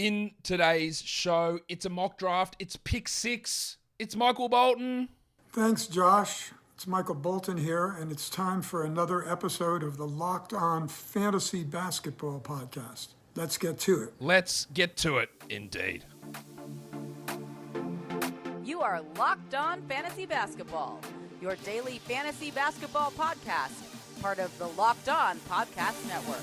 in today's show. It's a mock draft. It's pick 6. It's Michael Bolton. Thanks, Josh. It's Michael Bolton here, and it's time for another episode of the Locked On Fantasy Basketball Podcast. Let's get to it. Let's get to it, indeed. You are Locked On Fantasy Basketball, your daily fantasy basketball podcast, part of the Locked On Podcast Network.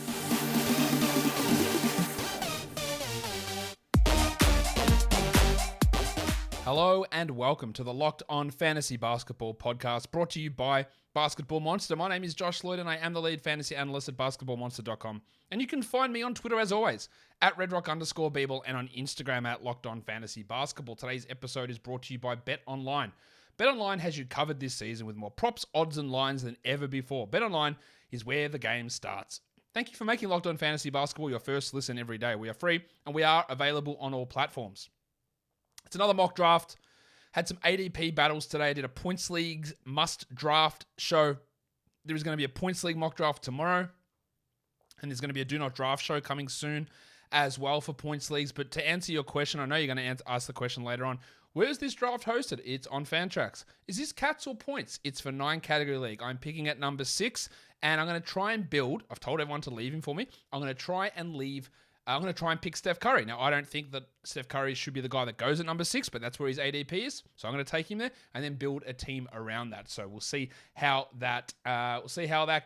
Hello and welcome to the Locked On Fantasy Basketball Podcast, brought to you by Basketball Monster. My name is Josh Lloyd and I am the lead fantasy analyst at basketballmonster.com. And you can find me on Twitter as always, at redrock_Beeble, and on Instagram at Locked On Fantasy Basketball. Today's episode is brought to you by BetOnline. BetOnline has you covered this season with more props, odds, and lines than ever before. BetOnline is where the game starts. Thank you for making Locked On Fantasy Basketball your first listen every day. We are free and we are available on all platforms. It's another mock draft. Had some ADP battles today. I did a Points Leagues must draft show. There is going to be a Points League mock draft tomorrow. And there's going to be a Do Not Draft show coming soon as well for Points Leagues. But to answer your question, I know you're going to ask the question later on. Where is this draft hosted? It's on Fantrax. Is this cats or points? It's for 9-category league. I'm picking at number 6. And I'm going to try and build. I've told everyone to leave him for me. I'm going to try and pick Steph Curry. Now, I don't think that Steph Curry should be the guy that goes at number 6, but that's where his ADP is. So I'm going to take him there and then build a team around that. So we'll see how that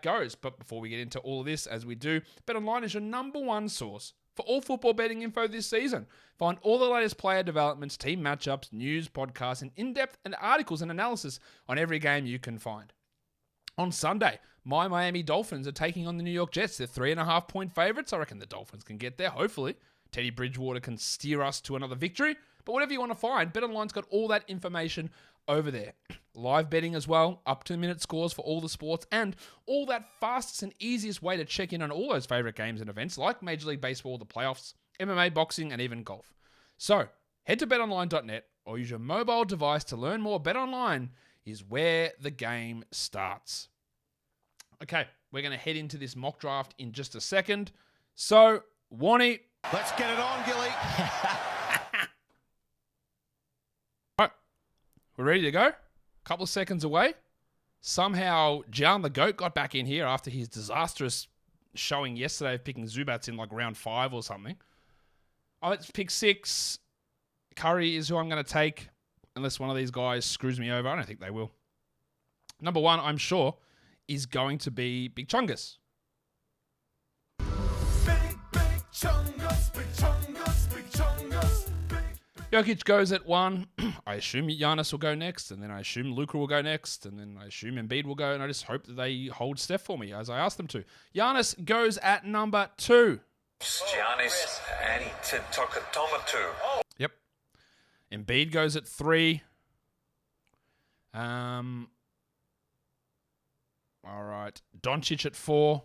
goes. But before we get into all of this, as we do, BetOnline is your number one source for all football betting info this season. Find all the latest player developments, team matchups, news, podcasts, and in-depth and articles and analysis on every game you can find. On Sunday, my Miami Dolphins are taking on the New York Jets. They're 3.5-point favorites. I reckon the Dolphins can get there, hopefully. Teddy Bridgewater can steer us to another victory. But whatever you want to find, BetOnline's got all that information over there. Live betting as well, up-to-the-minute scores for all the sports, and all that fastest and easiest way to check in on all those favorite games and events, like Major League Baseball, the playoffs, MMA, boxing, and even golf. So, head to betonline.net or use your mobile device to learn more. BetOnline is where the game starts. Okay, we're going to head into this mock draft in just a second. So, Warnie. Let's get it on, Gilly. All right, we're ready to go. A couple of seconds away. Somehow, Jan the GOAT got back in here after his disastrous showing yesterday of picking Zubats in like round 5 or something. All right, let's pick 6. Curry is who I'm going to take. Unless one of these guys screws me over. I don't think they will. Number 1, I'm sure, is going to be Big Chungus. Big Chungus, Big Chungus, Big Chungus. Jokic goes at 1. I assume Giannis will go next. And then I assume Luka will go next. And then I assume Embiid will go. And I just hope that they hold Steph for me, as I asked them to. Giannis goes at number 2. Giannis Antetokounmpo. Yep. Embiid goes at 3. All right. Doncic at 4.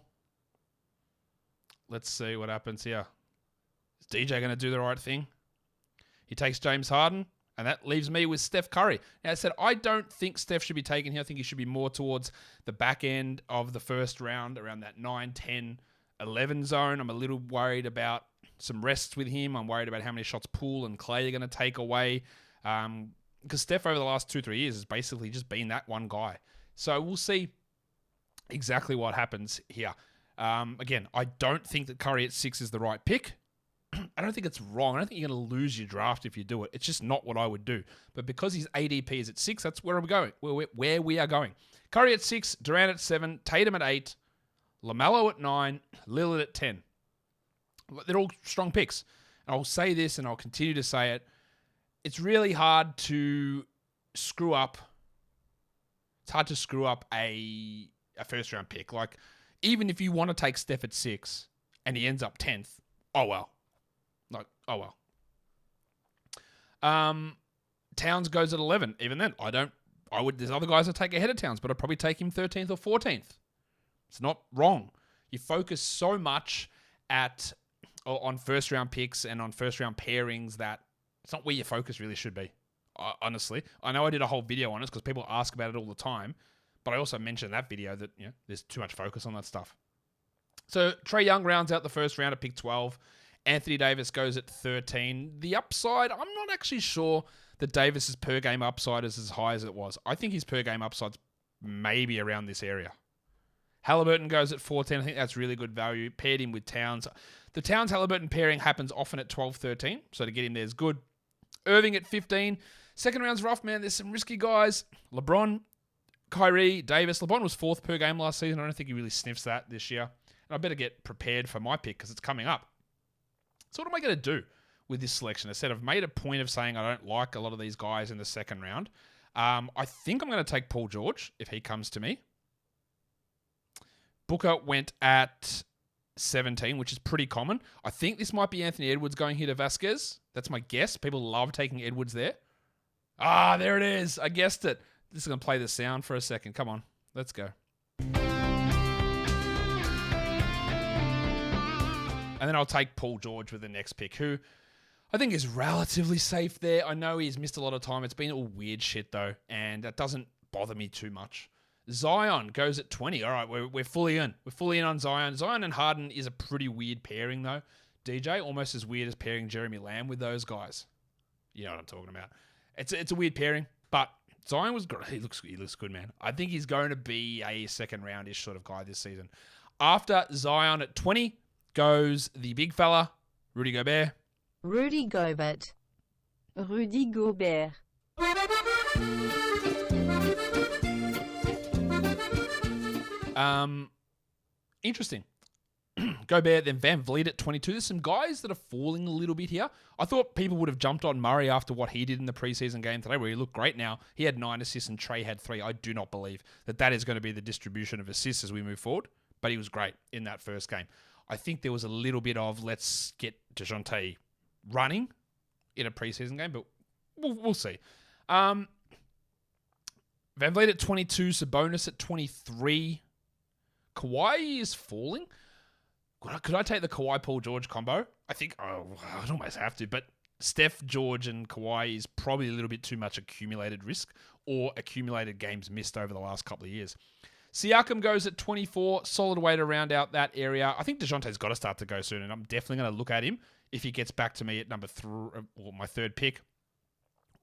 Let's see what happens here. Is DJ going to do the right thing? He takes James Harden, and that leaves me with Steph Curry. Now, I said I don't think Steph should be taken here. I think he should be more towards the back end of the first round, around that 9, 10, 11 zone. I'm a little worried about some rests with him. I'm worried about how many shots Poole and Clay are going to take away. Because Steph over the last 2-3 years has basically just been that one guy. So we'll see exactly what happens here. Again, I don't think that Curry at 6 is the right pick. I don't think it's wrong. I don't think you're going to lose your draft if you do it. It's just not what I would do. But because his ADP is at 6, that's where I'm going. Where we are going. Curry at 6, Durant at 7, Tatum at 8, LaMelo at 9, Lillard at 10. They're all strong picks. And I'll say this and I'll continue to say it. It's really hard to screw up. It's hard to screw up a first round pick. Like, even if you want to take Steph at 6 and he ends up 10th, oh well. Like, oh well. Towns goes at 11. Even then, there's other guys that take ahead of Towns, but I'd probably take him 13th or 14th. It's not wrong. You focus so much on first round picks and on first round pairings that it's not where your focus really should be. Honestly, I know I did a whole video on it because people ask about it all the time, but I also mentioned in that video that there's too much focus on that stuff. So Trae Young rounds out the first round at pick 12. Anthony Davis goes at 13. The upside, I'm not actually sure that Davis's per game upside is as high as it was. I think his per game upside's maybe around this area. Halliburton goes at 14. I think that's really good value. Paired him with Towns. The Towns-Halliburton pairing happens often at 12-13, so to get him there is good. Irving at 15. Second round's rough, man. There's some risky guys. LeBron, Kyrie, Davis. LeBron was 4th per game last season. I don't think he really sniffs that this year. And I better get prepared for my pick because it's coming up. So what am I going to do with this selection? Instead, I've made a point of saying I don't like a lot of these guys in the second round. I think I'm going to take Paul George if he comes to me. Booker went at 17, which is pretty common. I think this might be Anthony Edwards going here to Vasquez. That's my guess. People love taking Edwards there. Ah, there it is. I guessed it. This is going to play the sound for a second. Come on. Let's go. And then I'll take Paul George with the next pick, who I think is relatively safe there. I know he's missed a lot of time. It's been all weird shit, though, and that doesn't bother me too much. Zion goes at 20. All right, we're fully in. We're fully in on Zion. Zion and Harden is a pretty weird pairing, though. DJ, almost as weird as pairing Jeremy Lamb with those guys. You know what I'm talking about. It's a weird pairing, but Zion was great. He looks good, man. I think he's going to be a second roundish sort of guy this season. After Zion at 20 goes the big fella, Rudy Gobert. Rudy Gobert. Rudy Gobert. Interesting. Gobert, then Van Vliet at 22. There's some guys that are falling a little bit here. I thought people would have jumped on Murray after what he did in the preseason game today, where he looked great now. He had 9 assists and Trey had 3. I do not believe that is going to be the distribution of assists as we move forward, but he was great in that first game. I think there was a little bit of let's get DeJounte running in a preseason game, but we'll see. Van Vliet at 22, Sabonis at 23. Kawhi is falling. Could I take the Kawhi-Paul George combo? I think I'd almost have to, but Steph, George, and Kawhi is probably a little bit too much accumulated risk or accumulated games missed over the last couple of years. Siakam goes at 24, solid way to round out that area. I think DeJounte's got to start to go soon, and I'm definitely going to look at him if he gets back to me at number 3, or my third pick.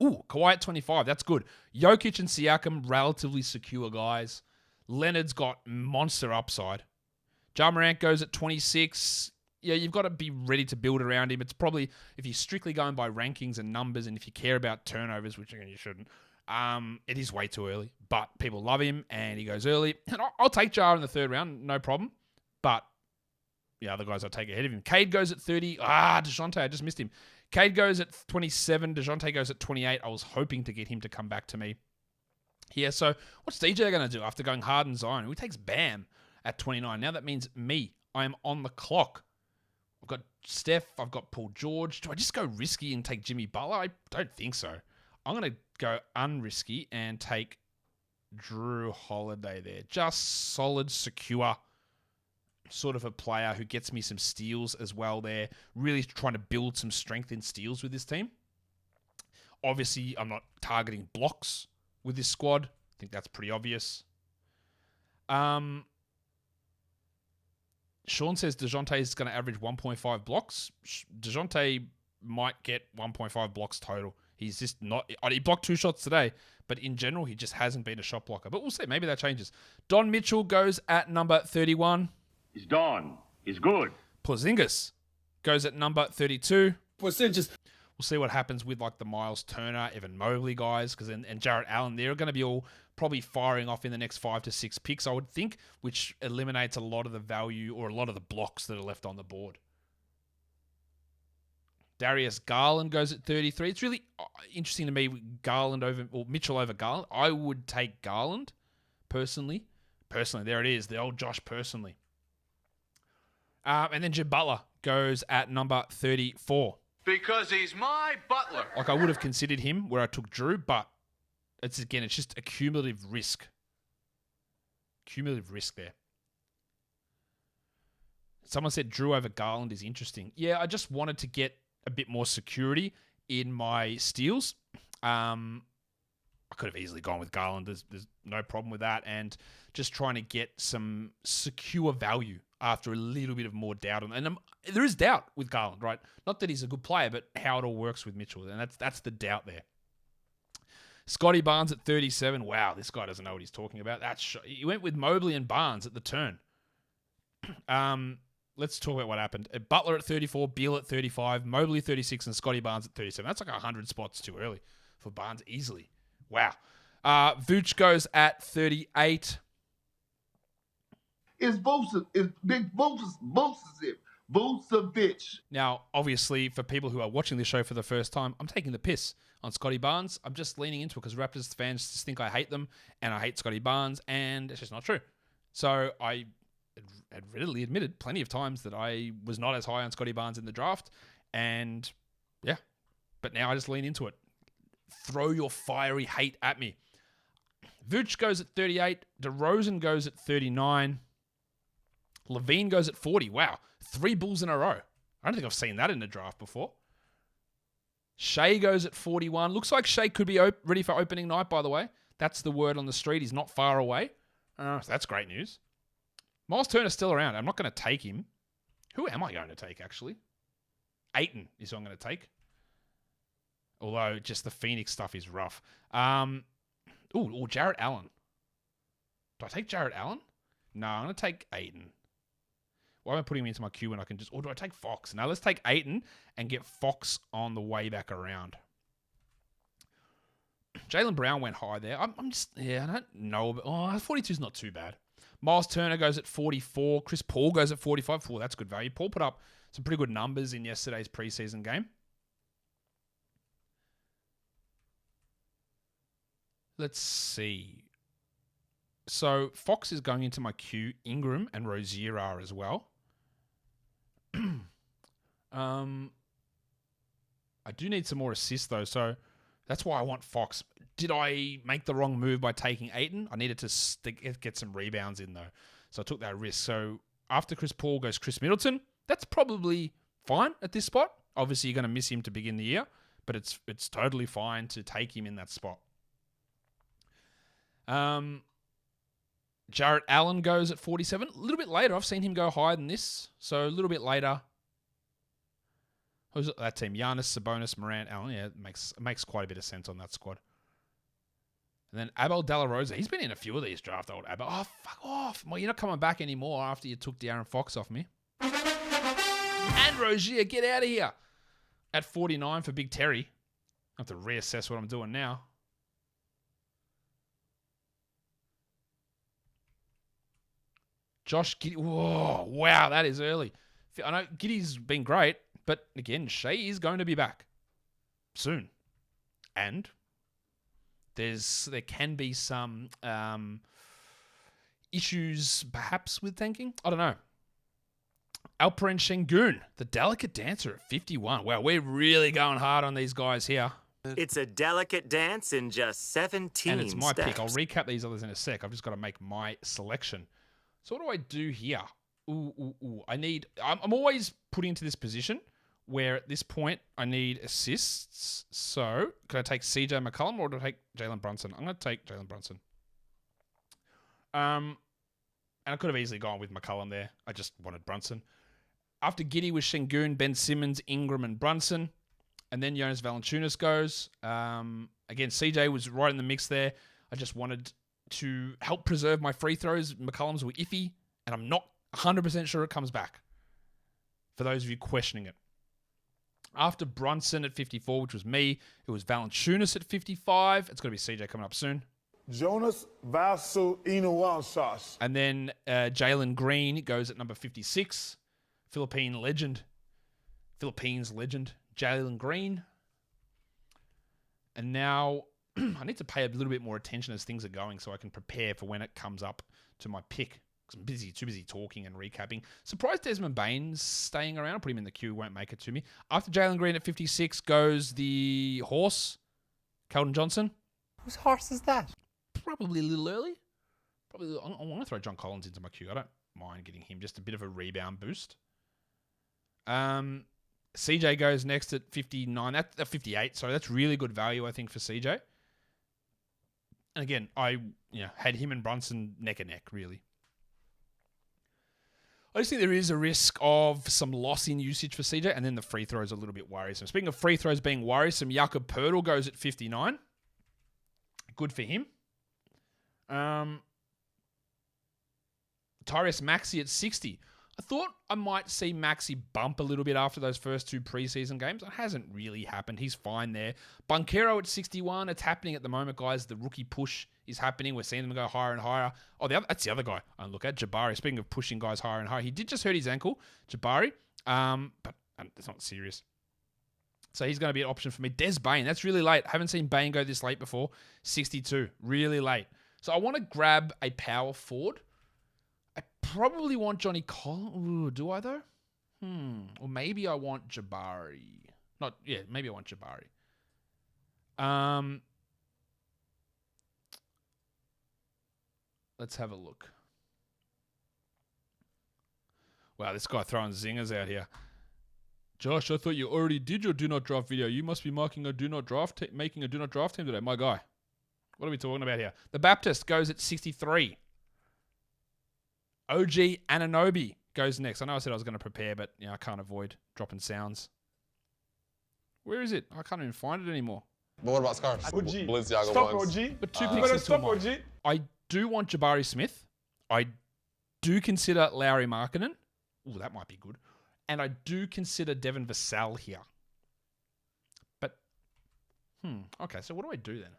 Ooh, Kawhi at 25, that's good. Jokic and Siakam, relatively secure guys. Leonard's got monster upside. Ja Morant goes at 26. Yeah, you've got to be ready to build around him. It's probably, if you're strictly going by rankings and numbers, and if you care about turnovers, which again you shouldn't, it is way too early. But people love him, and he goes early. And I'll take Ja in the third round, no problem. But the other guys I'll take ahead of him. Cade goes at 30. DeJounte, I just missed him. Cade goes at 27. DeJounte goes at 28. I was hoping to get him to come back to me. Yeah, so what's DJ going to do after going hard and Zion? He takes Bam at 29. Now that means me. I am on the clock. I've got Steph. I've got Paul George. Do I just go risky and take Jimmy Butler? I don't think so. I'm going to go unrisky and take Drew Holiday there. Just solid, secure sort of a player who gets me some steals as well there. Really trying to build some strength in steals with this team. Obviously, I'm not targeting blocks with this squad. I think that's pretty obvious. Sean says DeJounte is going to average 1.5 blocks. DeJounte might get 1.5 blocks total. He's just not... He blocked 2 shots today, but in general, he just hasn't been a shot blocker. But we'll see. Maybe that changes. Don Mitchell goes at number 31. He's Don. He's good. Porzingis goes at number 32. Porzingis. We'll see what happens with like the Miles Turner, Evan Mobley guys, and Jarrett Allen. They're going to be all probably firing off in the next 5 to 6 picks, I would think, which eliminates a lot of the value or a lot of the blocks that are left on the board. Darius Garland goes at 33. It's really interesting to me, Mitchell over Garland. I would take Garland, personally. There it is, the old Josh personally. And then Jim Butler goes at number 34. Because he's my butler. Like, I would have considered him where I took Drew, but it's just a cumulative risk. Cumulative risk there. Someone said Drew over Garland is interesting. Yeah, I just wanted to get a bit more security in my steals. I could have easily gone with Garland. There's no problem with that. And just trying to get some secure value after a little bit of more doubt. And there is doubt with Garland, right? Not that he's a good player, but how it all works with Mitchell. And that's the doubt there. Scotty Barnes at 37. Wow, this guy doesn't know what he's talking about. He went with Mobley and Barnes at the turn. Let's talk about what happened. Butler at 34, Beal at 35, Mobley 36, and Scotty Barnes at 37. That's like 100 spots too early for Barnes easily. Wow. Vooch goes at 38. It's Big Vucevic. Now, obviously, for people who are watching this show for the first time, I'm taking the piss on Scotty Barnes. I'm just leaning into it because Raptors fans just think I hate them and I hate Scotty Barnes, and it's just not true. So I had readily admitted plenty of times that I was not as high on Scotty Barnes in the draft, and yeah, but now I just lean into it. Throw your fiery hate at me. Vooch goes at 38. DeRozan goes at 39. Levine goes at 40. Wow. 3 Bulls in a row. I don't think I've seen that in the draft before. Shea goes at 41. Looks like Shea could be ready for opening night, by the way. That's the word on the street. He's not far away. So that's great news. Miles Turner's still around. I'm not going to take him. Who am I going to take, actually? Ayton is who I'm going to take. Although, just the Phoenix stuff is rough. Jarrett Allen. Do I take Jarrett Allen? No, I'm going to take Ayton. Why am I putting him into my queue when I can just... Or do I take Fox? No, let's take Ayton and get Fox on the way back around. Jaylen Brown went high there. I don't know. But, 42 is not too bad. Miles Turner goes at 44. Chris Paul goes at 45. Oh, that's good value. Paul put up some pretty good numbers in yesterday's preseason game. Let's see. So Fox is going into my queue. Ingram and Rozier are as well. I do need some more assists though, so that's why I want Fox. Did I make the wrong move by taking Ayton? I needed to get some rebounds in though, so I took that risk. So after Chris Paul goes Chris Middleton. That's probably fine at this spot. Obviously, you're going to miss him to begin the year, but it's totally fine to take him in that spot. Jarrett Allen goes at 47. A little bit later. I've seen him go higher than this. So a little bit later. Who's that team? Giannis, Sabonis, Morant, Allen. Yeah, it makes quite a bit of sense on that squad. And then Abel De La Rosa. He's been in a few of these drafts, old Abel. Oh, fuck off. Well, you're not coming back anymore after you took De'Aaron Fox off me. And Rozier, get out of here. At 49 for Big Terry. I have to reassess what I'm doing now. Josh Giddey. Whoa, wow, that is early. I know Giddey's been great, but again, Shea is going to be back soon. And there can be some issues perhaps with tanking. I don't know. Alperen Şengün, the delicate dancer at 51. Wow, we're really going hard on these guys here. It's a delicate dance in just 17 And it's my steps. pick. I'll recap these others in a sec. I've just got to make my selection. So what do I do here? I'm always put into this position where at this point I need assists. So could I take CJ McCollum or do I take Jalen Brunson? I'm going to take Jalen Brunson. And I could have easily gone with McCollum there. I just wanted Brunson. After Giddey was Şengün, Ben Simmons, Ingram, and Brunson. And then Jonas Valanciunas goes. Again, CJ was right in the mix there. I just wanted to help preserve my free throws. McCollum's were iffy, and I'm not 100% sure it comes back. For those of you questioning it. After Brunson at 54, which was me, it was Valanciunas at 55. It's going to be CJ coming up soon. Jonas Valanciunas. And then Jalen Green goes at number 56. Philippines legend, Jalen Green. And now I need to pay a little bit more attention as things are going so I can prepare for when it comes up to my pick. Because I'm too busy talking and recapping. Surprised Desmond Bane's staying around. I'll put him in the queue, won't make it to me. After Jalen Green at 56 goes the horse, Keldon Johnson. Whose horse is that? Probably a little early. I want to throw John Collins into my queue. I don't mind getting him. Just a bit of a rebound boost. CJ goes next at 59. That's 58. So that's really good value, I think, for CJ. And again, I had him and Brunson neck and neck, really. I just think there is a risk of some loss in usage for CJ, and then the free throws are a little bit worrisome. Speaking of free throws being worrisome, Jakob Poeltl goes at 59. Good for him. Tyrese Maxey at 60. I thought I might see Maxey bump a little bit after those first 2 preseason games. It hasn't really happened. He's fine there. Banchero at 61. It's happening at the moment, guys. The rookie push is happening. We're seeing them go higher and higher. Oh, that's the other guy I look at, Jabari. Speaking of pushing guys higher and higher, he did just hurt his ankle, Jabari, but it's not serious. So he's going to be an option for me. Des Bain, that's really late. Haven't seen Bain go this late before. 62, really late. So I want to grab a power forward. I probably want Johnny Collins. Ooh, do I though? Or maybe I want Jabari. Maybe I want Jabari. Let's have a look. Wow, this guy throwing zingers out here. Josh, I thought you already did your do not draft video. You must be making a do not draft team today. My guy. What are we talking about here? The Baptist goes at 63. OG Anunoby goes next. I know I said I was going to prepare, but I can't avoid dropping sounds. Where is it? I can't even find it anymore. But what about scarves? OG. Balenciaga Stop ones. OG. But 2 You picks better into stop mine. OG. I do want Jabari Smith. I do consider Lauri Markkanen. Ooh, that might be good. And I do consider Devin Vassell here. But, okay, so what do I do then?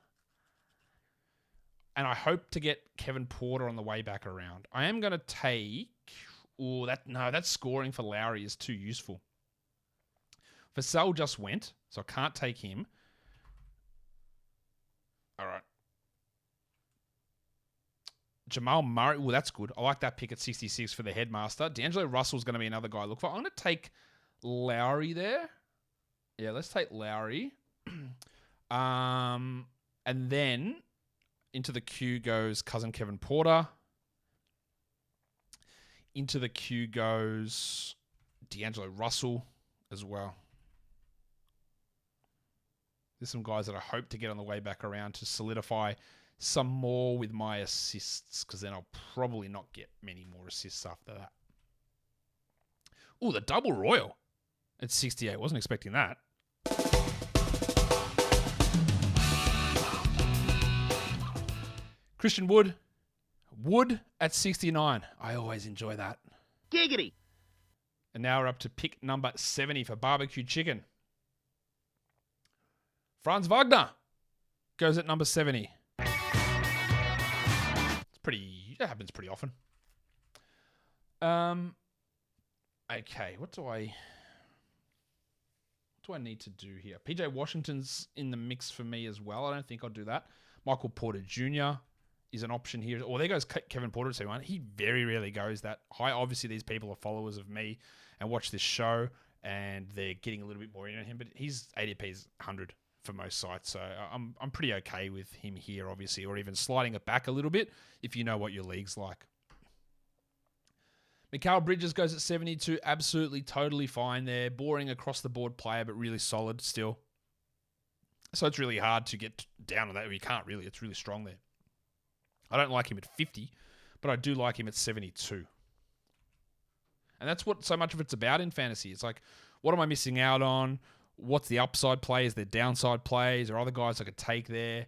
And I hope to get Kevin Porter on the way back around. I am going to take... that scoring for Lowry is too useful. Vassell just went, so I can't take him. All right. Jamal Murray. Well, that's good. I like that pick at 66 for the headmaster. D'Angelo Russell's going to be another guy I look for. I'm going to take Lowry there. Yeah, let's take Lowry. And then into the queue goes cousin Kevin Porter. Into the queue goes D'Angelo Russell as well. There's some guys that I hope to get on the way back around to solidify some more with my assists, because then I'll probably not get many more assists after that. Ooh, the double royal at 68. Wasn't expecting that. Christian Wood. Wood at 69. I always enjoy that. Giggity. And now we're up to pick number 70 for barbecue chicken. Franz Wagner goes at number 70. That happens pretty often. Okay, what do I need to do here? PJ Washington's in the mix for me as well. I don't think I'll do that. Michael Porter Jr. is an option here. Oh, there goes Kevin Porter at 71. He very rarely goes that high. Obviously, these people are followers of me and watch this show, and they're getting a little bit more in on him. But his ADP is 100 for most sites, so I'm pretty okay with him here, obviously, or even sliding it back a little bit if you know what your league's like. Mikal Bridges goes at 72. Absolutely, totally fine there. Boring across the board player, but really solid still. So it's really hard to get down on that. You can't really. It's really strong there. I don't like him at 50, but I do like him at 72. And that's what so much of it's about in fantasy. It's like, what am I missing out on? What's the upside plays? The downside plays? Or other guys I could take there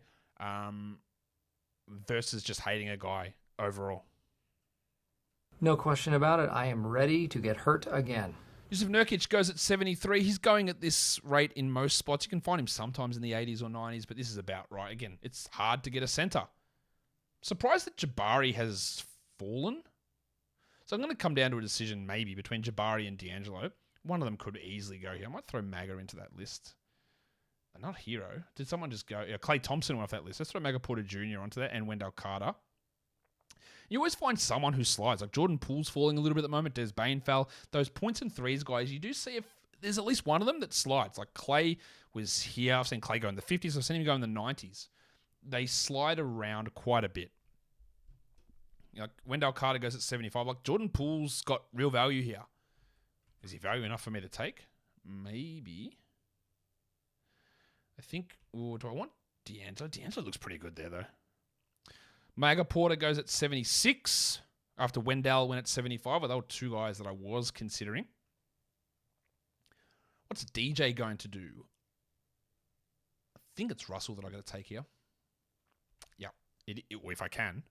versus just hating a guy overall. No question about it. I am ready to get hurt again. Yusuf Nurkic goes at 73. He's going at this rate in most spots. You can find him sometimes in the 80s or 90s, but this is about right. Again, it's hard to get a center. Surprised that Jabari has fallen. So I'm going to come down to a decision maybe between Jabari and D'Angelo. One of them could easily go here. I might throw Maga into that list. Not Hero. Did someone just go? Yeah, Klay Thompson went off that list. Let's throw Maga Porter Jr. onto that and Wendell Carter. You always find someone who slides. Like Jordan Poole's falling a little bit at the moment. Des Bain fell. Those points and threes guys, you do see if there's at least one of them that slides. Like Klay was here. I've seen Klay go in the 50s. I've seen him go in the 90s. They slide around quite a bit. Like Wendell Carter goes at 75. Like Jordan Poole's got real value here. Is he value enough for me to take? Maybe. I think... Ooh, do I want D'Angelo? D'Angelo looks pretty good there, though. Maga Porter goes at 76. after Wendell went at 75. Well, they were two guys that I was considering. What's DJ going to do? I think it's Russell that I got to take here. Yeah, if I can.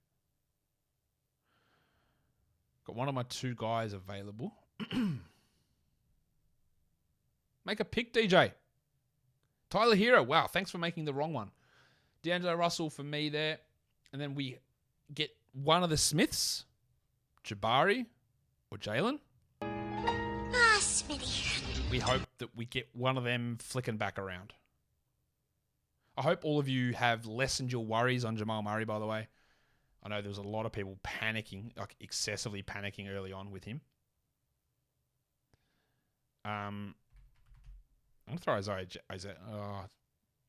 Got one of my two guys available. Make a pick, DJ. Tyler Hero. Wow, thanks for making the wrong one. D'Angelo Russell for me there. And then we get one of the Smiths. Jabari or Jalen. Smitty. We hope that we get one of them flicking back around. I hope all of you have lessened your worries on Jamal Murray, by the way. I know there was a lot of people panicking, like excessively panicking early on with him. I'm going to throw Isaiah.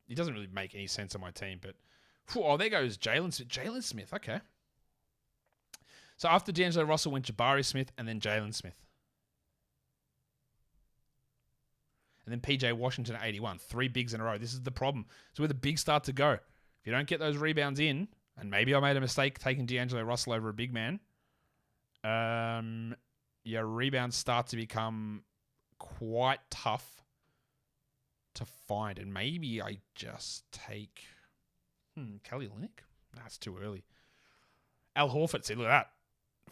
He doesn't really make any sense on my team, but... Oh, there goes Jalen Smith. Jalen Smith, okay. So after D'Angelo Russell went Jabari Smith and then Jalen Smith. And then PJ Washington at 81. 3 bigs in a row. This is the problem. It's where the bigs start to go. If you don't get those rebounds in, and maybe I made a mistake taking D'Angelo Russell over a big man, your rebounds start to become quite tough to find. And maybe I just take... Kelly Olynyk? That's too early. Al Horford. See, look at that.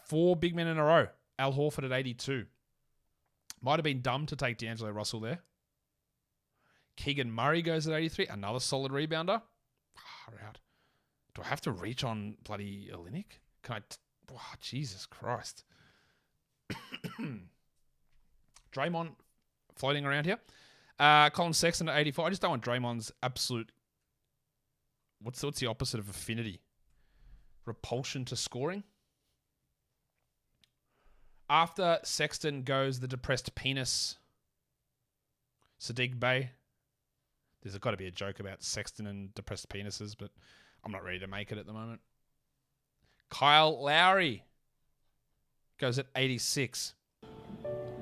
4 big men in a row. Al Horford at 82. Might have been dumb to take D'Angelo Russell there. Keegan Murray goes at 83. Another solid rebounder. Far out. Do I have to reach on bloody Olynyk? Can I... Jesus Christ. Draymond floating around here. Colin Sexton at 84. I just don't want Draymond's absolute... What's the opposite of affinity? Repulsion to scoring. After Sexton goes the depressed penis, Sadiq Bey. There's got to be a joke about Sexton and depressed penises, but I'm not ready to make it at the moment. Kyle Lowry goes at 86.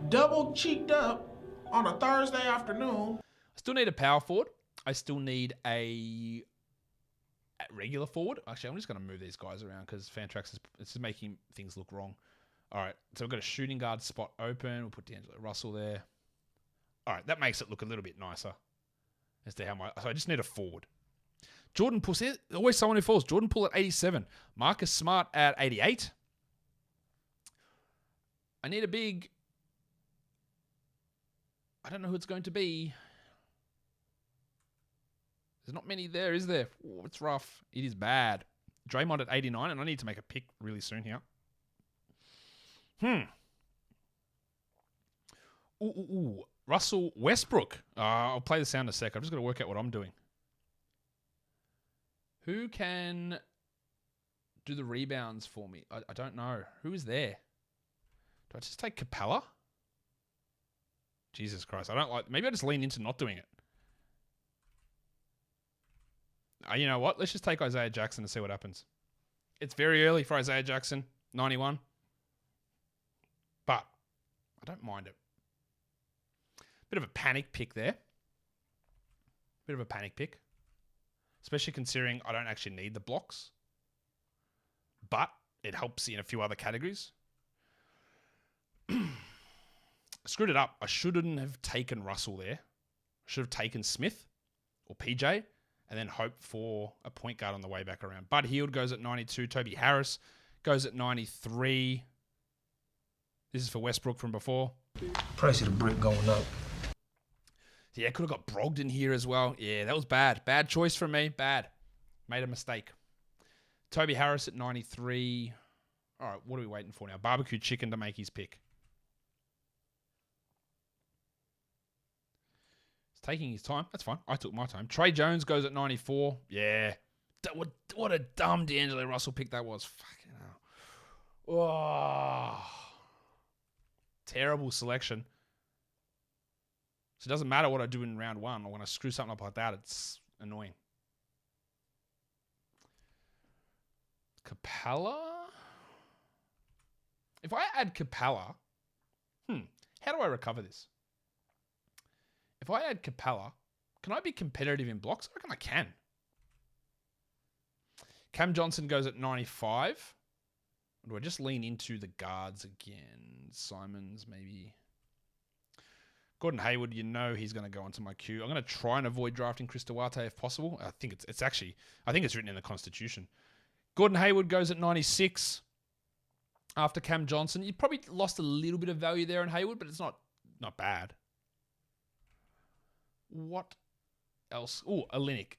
Double cheeked up on a Thursday afternoon. I still need a power forward. I still need a regular forward. Actually, I'm just going to move these guys around because Fantrax is making things look wrong. All right, so we've got a shooting guard spot open. We'll put D'Angelo Russell there. All right, that makes it look a little bit nicer as to how so I just need a forward. Jordan Poole, always someone who falls. Jordan Poole at 87. Marcus Smart at 88. I need a big... I don't know who it's going to be. There's not many there, is there? Oh, it's rough. It is bad. Draymond at 89, and I need to make a pick really soon here. Ooh. Russell Westbrook. I'll play the sound in a sec. I've just got to work out what I'm doing. Who can do the rebounds for me? I don't know. Who is there? Do I just take Capella? Jesus Christ. I don't like... Maybe I just lean into not doing it. You know what? Let's just take Isaiah Jackson and see what happens. It's very early for Isaiah Jackson. 91. But I don't mind it. Bit of a panic pick there. Bit of a panic pick. Especially considering I don't actually need the blocks. But it helps in a few other categories. I screwed it up. I shouldn't have taken Russell there. I should have taken Smith or PJ and then hope for a point guard on the way back around. Bud Hield goes at 92. Toby Harris goes at 93. This is for Westbrook from before. Price of the brick going up. Yeah, could have got Brogdon here as well. Yeah, that was bad. Bad choice from me. Bad. Made a mistake. Toby Harris at 93. All right, what are we waiting for now? Barbecue Chicken to make his pick. He's taking his time. That's fine. I took my time. Trey Jones goes at 94. Yeah. What a dumb D'Angelo Russell pick that was. Fucking hell. Oh. Terrible selection. So it doesn't matter what I do in round one, or when I screw something up like that, it's annoying. Capella? If I add Capella, how do I recover this? If I add Capella, can I be competitive in blocks? I reckon I can. Cam Johnson goes at 95. Or do I just lean into the guards again? Simons, maybe. Gordon Hayward, he's going to go onto my queue. I'm going to try and avoid drafting Chris Duarte if possible. I think it's written in the Constitution. Gordon Hayward goes at 96 after Cam Johnson. You probably lost a little bit of value there in Hayward, but it's not bad. What else? Oh, Olynyk.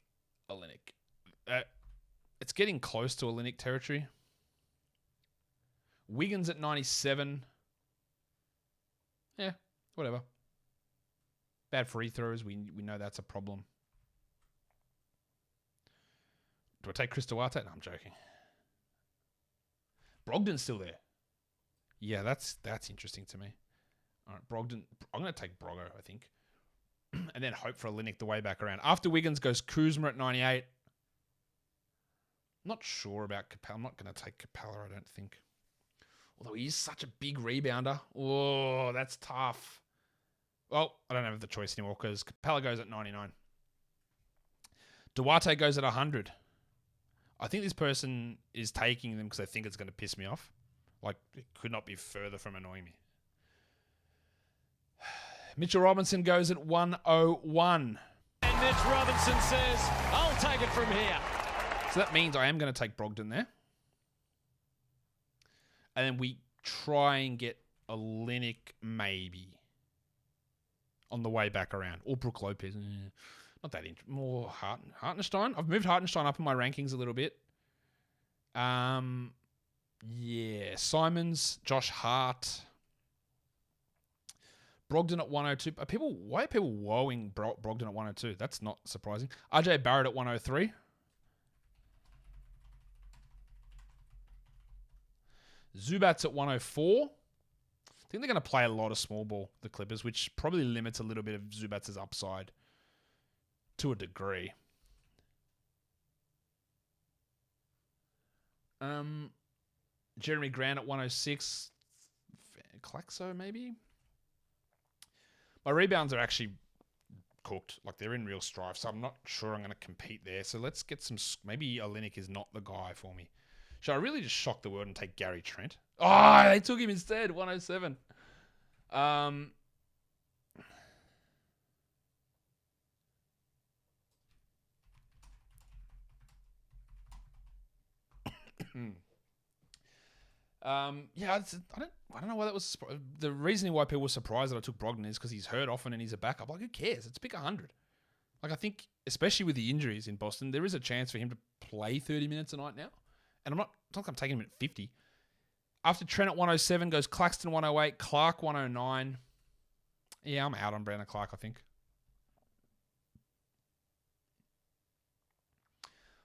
It's getting close to Olynyk territory. Wiggins at 97. Yeah, whatever. Bad free throws. We know that's a problem. Do I take Chris Duarte? No, I'm joking. Brogdon's still there. Yeah, that's interesting to me. All right, Brogdon. I'm going to take Brogo, I think. And then hope for Olynyk the way back around. After Wiggins goes Kuzma at 98. Not sure about Capella. I'm not going to take Capella, I don't think. Although he is such a big rebounder. Oh, that's tough. Well, I don't have the choice anymore because Capella goes at 99. Duarte goes at 100. I think this person is taking them because they think it's going to piss me off. Like, it could not be further from annoying me. Mitchell Robinson goes at 101. And Mitch Robinson says, I'll take it from here. So that means I am going to take Brogdon there. And then we try and get Olynyk maybe on the way back around. Or Brook Lopez. Not that interesting. More Hartenstein. I've moved Hartenstein up in my rankings a little bit. Yeah. Simons, Josh Hart. Brogdon at 102. Why are people woeing Brogdon at 102? That's not surprising. RJ Barrett at 103. Zubats at 104. I think they're going to play a lot of small ball, the Clippers, which probably limits a little bit of Zubats' upside to a degree. Jeremy Grant at 106. Claxo, maybe? My rebounds are actually cooked. Like, they're in real strife, so I'm not sure I'm going to compete there. So let's get some... Maybe Olynyk is not the guy for me. Should I really just shock the world and take Gary Trent? Oh, they took him instead. 107. Yeah, I don't know why that was the reasoning why people were surprised that I took Brogdon is because he's hurt often and he's a backup. Like, who cares? It's pick 100. Like, I think, especially with the injuries in Boston, there is a chance for him to play 30 minutes a night now. And it's not like I'm taking him at 50. After Trent at 107 goes Claxton 108, Clark 109. Yeah, I'm out on Brandon Clark, I think.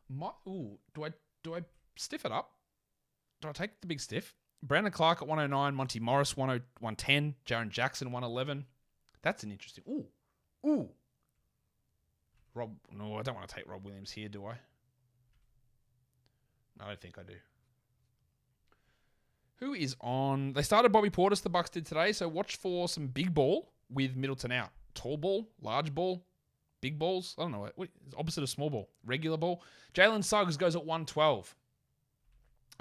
Do I stiff it up? Do I take the big stiff? Brandon Clark at 109, Monty Morris 110, Jaren Jackson 111. That's an interesting... Ooh. No, I don't want to take Rob Williams here, do I? I don't think I do. Who is on? They started Bobby Portis, the Bucks did today, so watch for some big ball with Middleton out. Tall ball, large ball, big balls. I don't know. What is opposite of small ball? Regular ball. Jalen Suggs goes at 112.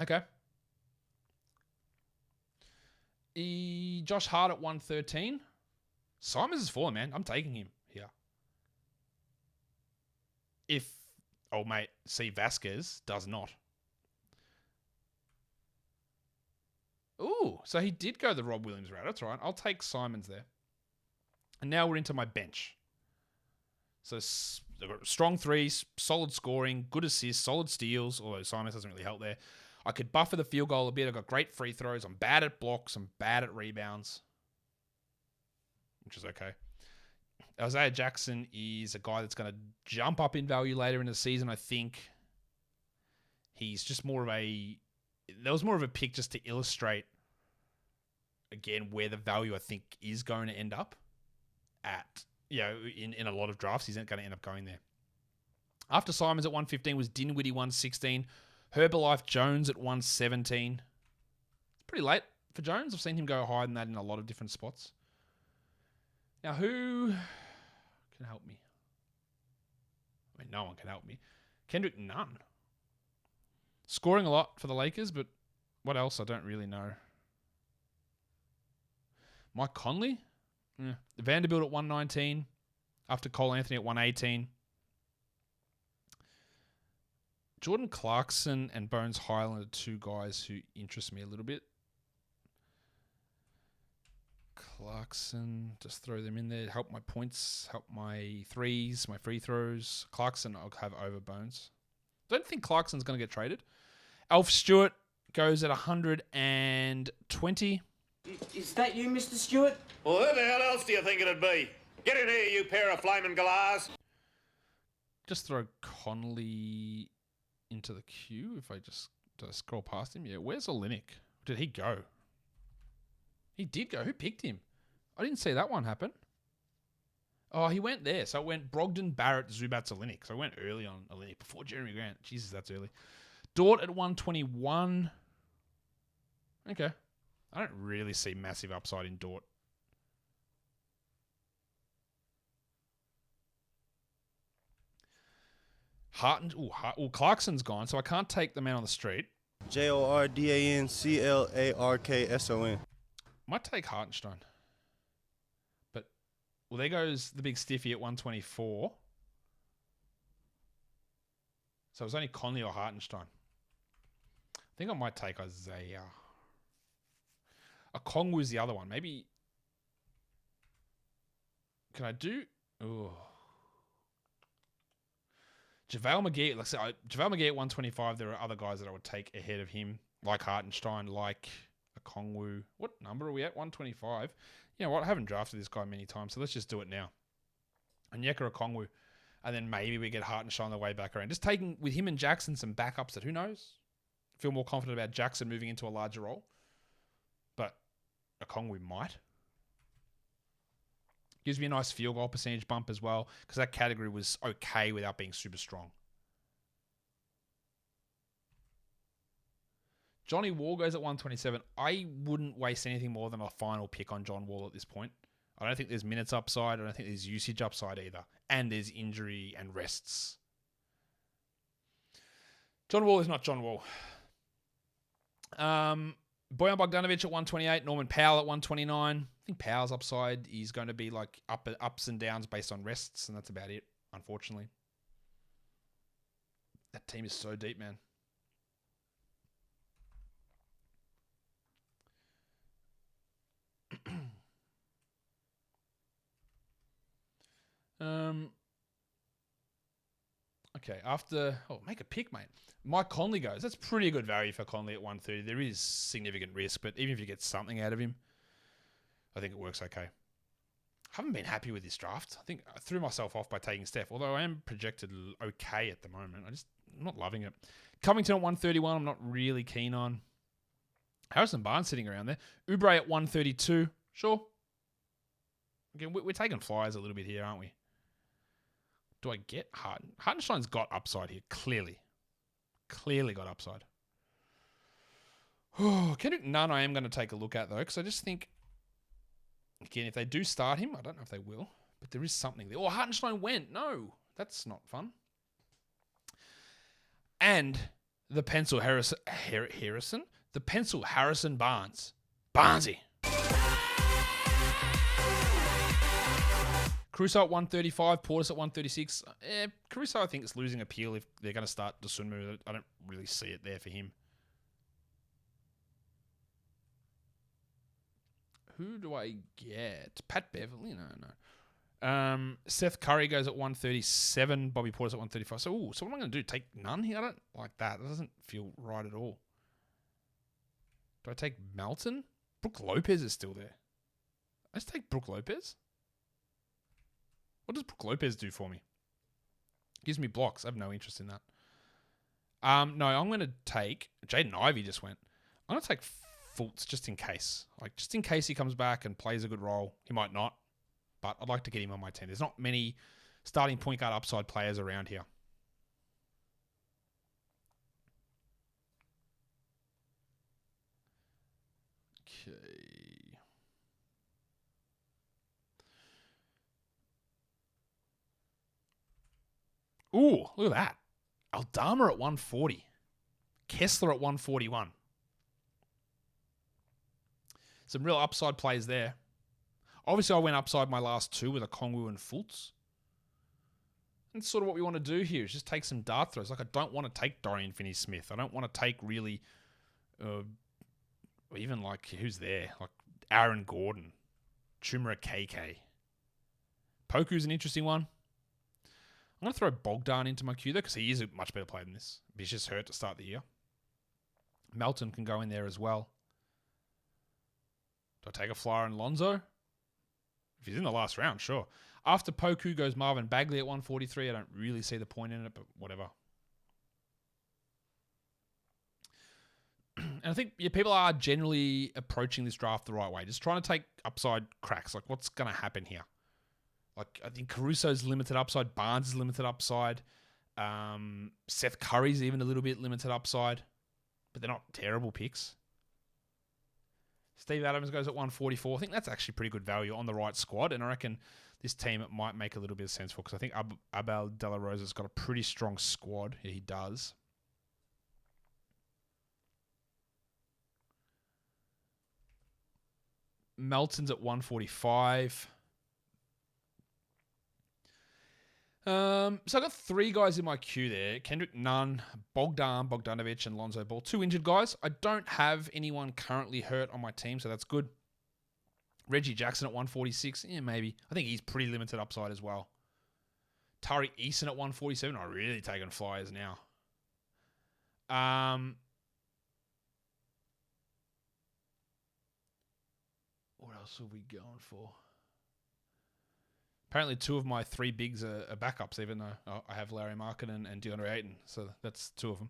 Okay. Josh Hart at 113. Simons is falling, man. I'm taking him here. If old mate C. Vasquez does not. Ooh, so he did go the Rob Williams route. That's right. I'll take Simons there. And now we're into my bench. So they've got strong threes, solid scoring, good assists, solid steals, although Simons doesn't really help there. I could buffer the field goal a bit. I've got great free throws. I'm bad at blocks. I'm bad at rebounds, which is okay. Isaiah Jackson is a guy that's going to jump up in value later in the season, I think. He's just more of a... There was more of a pick just to illustrate, again, where the value, I think, is going to end up at, in a lot of drafts. He's not going to end up going there. After Simons at 115 was Dinwiddie 116. Herbalife Jones at 117. Pretty late for Jones. I've seen him go higher than that in a lot of different spots. Now, who can help me? I mean, no one can help me. Kendrick Nunn. Scoring a lot for the Lakers, but What else? I don't really know. Mike Conley? Yeah. Vanderbilt at 119 after Cole Anthony at 118. Jordan Clarkson and Bones Highland are two guys who interest me a little bit. Clarkson, just throw them in there. Help my points, help my threes, my free throws. Clarkson, I'll have over Bones. Don't think Clarkson's going to get traded. Alf Stewart goes at 120. Is that you, Mr. Stewart? Well, who the hell else do you think it'd be? Get in here, you pair of flaming galahs. Just throw Conley into the queue if I just scroll past him. Yeah, where's Olynyk? Did he go? He did go. Who picked him? I didn't see that one happen. Oh, he went there. So it went Brogdon, Barrett, Zubats, Olynyk. So I went early on Olynyk before Jeremy Grant. Jesus, that's early. Dort at 121. Okay. I don't really see massive upside in Dort. Clarkson's gone, so I can't take the man on the street. JORDANCLARKSON. Might take Hartenstein. But, well, there goes the big stiffy at 124. So it was only Conley or Hartenstein. I think I might take Isaiah. Okongwu's the other one. Maybe. Can I do? Oh. JaVale McGee. Let's say JaVale McGee at 125. There are other guys that I would take ahead of him, like Hartenstein, like Okongwu. What number are we at? 125. You know what? I haven't drafted this guy many times, so let's just do it now. Onyeka Okongwu. And then maybe we get Hartenstein on the way back around. Just taking with him and Jackson some backups that who knows? Feel more confident about Jackson moving into a larger role. But Okongwu might. Gives me a nice field goal percentage bump as well, because that category was okay without being super strong. Johnny Wall goes at 127. I wouldn't waste anything more than a final pick on John Wall at this point. I don't think there's minutes upside. I don't think there's usage upside either. And there's injury and rests. John Wall is not John Wall. Bojan Bogdanovic at 128. Norman Powell at 129. I think Powell's upside is going to be like ups and downs based on rests, and that's about it, unfortunately. That team is so deep, man. Okay, make a pick, mate. Mike Conley goes. That's pretty good value for Conley at 130. There is significant risk, but even if you get something out of him, I think it works okay. I haven't been happy with this draft. I think I threw myself off by taking Steph, although I am projected okay at the moment. I'm not loving it. Covington at 131, I'm not really keen on. Harrison Barnes sitting around there. Oubre at 132, sure. Again, we're taking flyers a little bit here, aren't we? Do I get Harden? Hartenstein's got upside here, clearly. Clearly got upside. Kendrick Nunn I am going to take a look at, though, because I just think, again, if they do start him, I don't know if they will, but there is something there. Oh, Hartenstein went. No, that's not fun. And the pencil Harrison? The pencil Harrison Barnes. Barnesy. Caruso at 135, Portis at 136. Caruso, I think, is losing appeal if they're going to start Dosunmu. I don't really see it there for him. Who do I get? Pat Beverly? No. Steph Curry goes at 137. Bobby Portis at 135. So what am I going to do? Take none here? I don't like that. That doesn't feel right at all. Do I take Melton? Brook Lopez is still there. Let's take Brook Lopez. What does Brook Lopez do for me? Gives me blocks. I have no interest in that. No, I'm going to take... Jaden Ivey just went. I'm going to take Fultz just in case. Just in case he comes back and plays a good role. He might not, but I'd like to get him on my team. There's not many starting point guard upside players around here. Okay. Ooh, look at that. Aldama at 140. Kessler at 141. Some real upside plays there. Obviously, I went upside my last two with a Kongwu and Fultz. That's sort of what we want to do here, is just take some dart throws. Like, I don't want to take Dorian Finney-Smith. I don't want to take really, even like, who's there? Like, Aaron Gordon, Chumra KK. Poku's an interesting one. I'm going to throw Bogdan into my queue, though, because he is a much better player than this. He's just hurt to start the year. Melton can go in there as well. Do I take a flyer on Lonzo? If he's in the last round, sure. After Poku goes Marvin Bagley at 143. I don't really see the point in it, but whatever. And I think people are generally approaching this draft the right way. Just trying to take upside cracks. Like, what's going to happen here? Like, I think Caruso's limited upside. Barnes is limited upside. Seth Curry's even a little bit limited upside. But they're not terrible picks. Steve Adams goes at 144. I think that's actually pretty good value on the right squad. And I reckon this team, it might make a little bit of sense for, because I think Abel De La Rosa's got a pretty strong squad. Yeah, he does. Melton's at 145. So I've got three guys in my queue there. Kendrick Nunn, Bogdanovic, and Lonzo Ball. Two injured guys. I don't have anyone currently hurt on my team, so that's good. Reggie Jackson at 146. Yeah, maybe. I think he's pretty limited upside as well. Tari Eason at 147. I'm really taking flyers now. What else are we going for? Apparently, two of my three bigs are backups, even though I have Larry Markkinen and DeAndre Ayton. So that's two of them.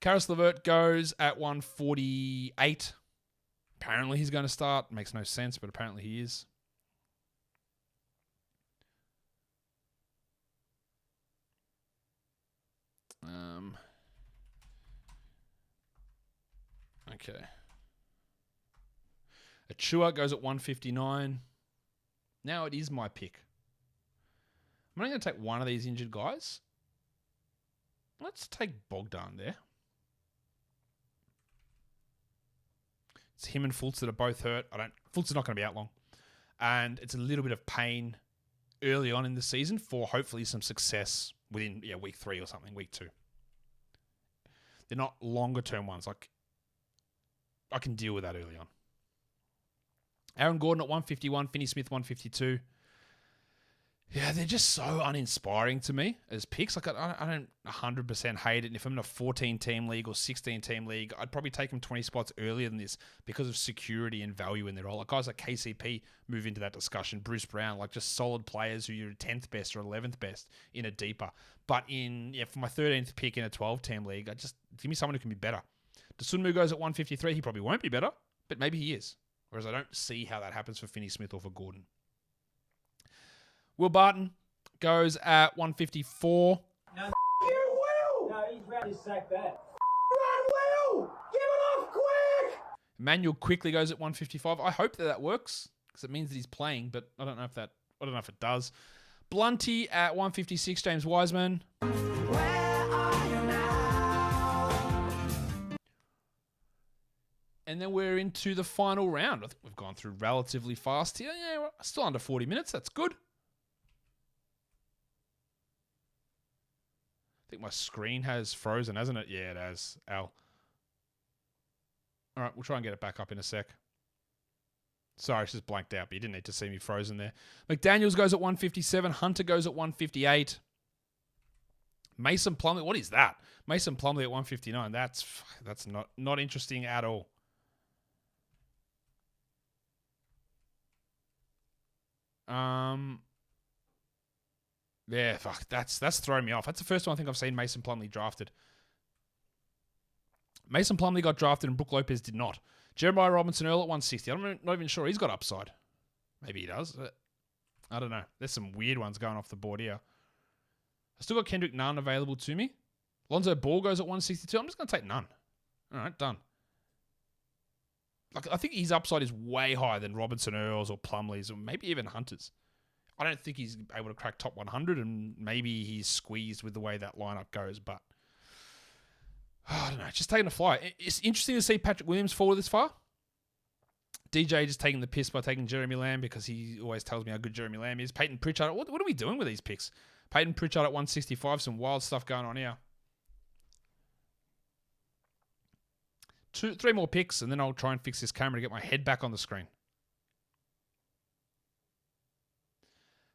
Karis LeVert goes at 148. Apparently, he's going to start. Makes no sense, but apparently he is. Okay. Achua goes at 159. Now it is my pick. I'm only going to take one of these injured guys. Let's take Bogdan there. It's him and Fultz that are both hurt. Fultz is not going to be out long. And it's a little bit of pain early on in the season for hopefully some success within week 3 or something, week 2. They're not longer term ones. Like, I can deal with that early on. Aaron Gordon at 151, Finney-Smith 152. Yeah, they're just so uninspiring to me as picks. Like, I don't 100% hate it. And if I'm in a 14-team league or 16-team league, I'd probably take them 20 spots earlier than this because of security and value in their role. Like, guys like KCP move into that discussion. Bruce Brown, like, just solid players who you're 10th best or 11th best in a deeper. But for my 13th pick in a 12-team league, give me someone who can be better. Dosunmu goes at 153. He probably won't be better, but maybe he is. Whereas I don't see how that happens for Finney-Smith or for Gordon. Will Barton goes at 154. No, you Will! No, he's ready to sack that. Run, Will! Give it off quick! Emmanuel quickly goes at 155. I hope that works because it means that he's playing, but I don't know if it does. Blunty at 156. James Wiseman. And then we're into the final round. I think we've gone through relatively fast here. Yeah, we're still under 40 minutes. That's good. I think my screen has frozen, hasn't it? Yeah, it has. Al. All right, we'll try and get it back up in a sec. Sorry, it's just blanked out, but you didn't need to see me frozen there. McDaniels goes at 157. Hunter goes at 158. Mason Plumlee, what is that? Mason Plumlee at 159. That's not interesting at all. Yeah, fuck, that's thrown me off. That's the first time I think I've seen Mason Plumlee drafted. Mason Plumlee got drafted and Brook Lopez did not. Jeremiah Robinson Earl at 160. I'm not even sure he's got upside. Maybe he does. I don't know. There's some weird ones going off the board here. I still got Kendrick Nunn available to me. Lonzo Ball goes at 162. I'm just going to take Nunn. All right, done. Like, I think his upside is way higher than Robinson Earls or Plumlee's or maybe even Hunter's. I don't think he's able to crack top 100, and maybe he's squeezed with the way that lineup goes, but I don't know. Just taking a fly. It's interesting to see Patrick Williams fall this far. DJ just taking the piss by taking Jeremy Lamb because he always tells me how good Jeremy Lamb is. Peyton Pritchard. What are we doing with these picks? Peyton Pritchard at 165. Some wild stuff going on here. 3 more picks, and then I'll try and fix this camera to get my head back on the screen.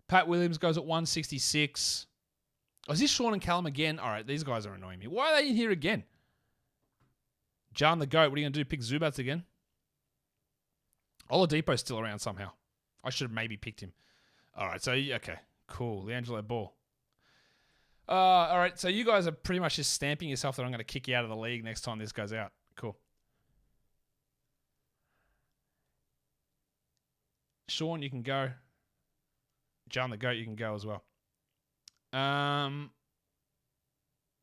Pat Williams goes at 166. Oh, is this Sean and Callum again? All right, these guys are annoying me. Why are they in here again? John the GOAT. What are you going to do? Pick Zubats again? Oladipo's still around somehow. I should have maybe picked him. All right, so, okay. Cool. LiAngelo Ball. All right, so you guys are pretty much just stamping yourself that I'm going to kick you out of the league next time this goes out. Cool. Sean, you can go. John the GOAT, you can go as well.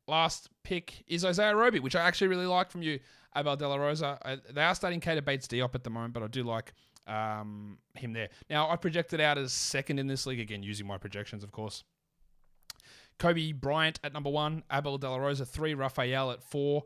Last pick is Isaiah Roby, which I actually really like from you, Abel De La Rosa. They are starting Cater Bates Diop at the moment, but I do like him there. Now, I projected out as second in this league, again, using my projections, of course. Kobe Bryant at number 1, Abel De La Rosa 3, Raphael at 4,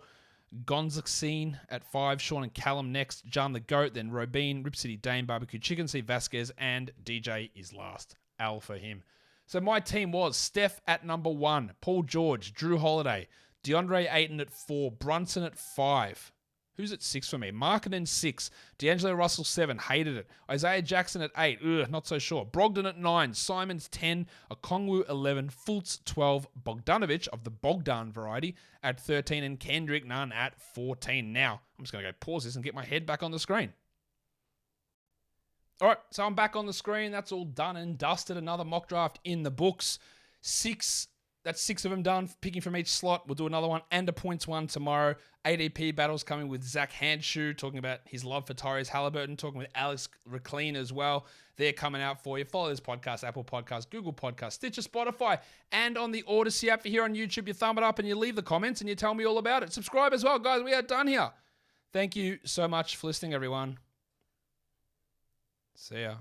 Gonzaxine at 5, Sean and Callum next, John the GOAT, then Robin, Rip City Dame, Barbecue Chicken, Steve Vasquez, and DJ is last. Al for him. So my team was Steph at number 1, Paul George, Drew Holiday, DeAndre Ayton at 4, Brunson at 5. Who's at 6 for me? Markkanen 6, D'Angelo Russell 7, hated it. Isaiah Jackson at 8, not so sure. Brogdon at 9, Simons 10, Okongwu 11, Fultz 12, Bogdanovic of the Bogdan variety at 13, and Kendrick Nunn at 14. Now, I'm just going to go pause this and get my head back on the screen. All right, so I'm back on the screen. That's all done and dusted. Another mock draft in the books. 6, that's 6 of them done, picking from each slot. We'll do another one and a points one tomorrow. ADP battles coming with Zach Handshoe, talking about his love for Tyrese Halliburton, talking with Alex Reclean as well. They're coming out for you. Follow this podcast, Apple Podcasts, Google Podcasts, Stitcher, Spotify, and on the Odyssey app. If you're here on YouTube, you thumb it up and you leave the comments and you tell me all about it. Subscribe as well, guys. We are done here. Thank you so much for listening, everyone. See ya.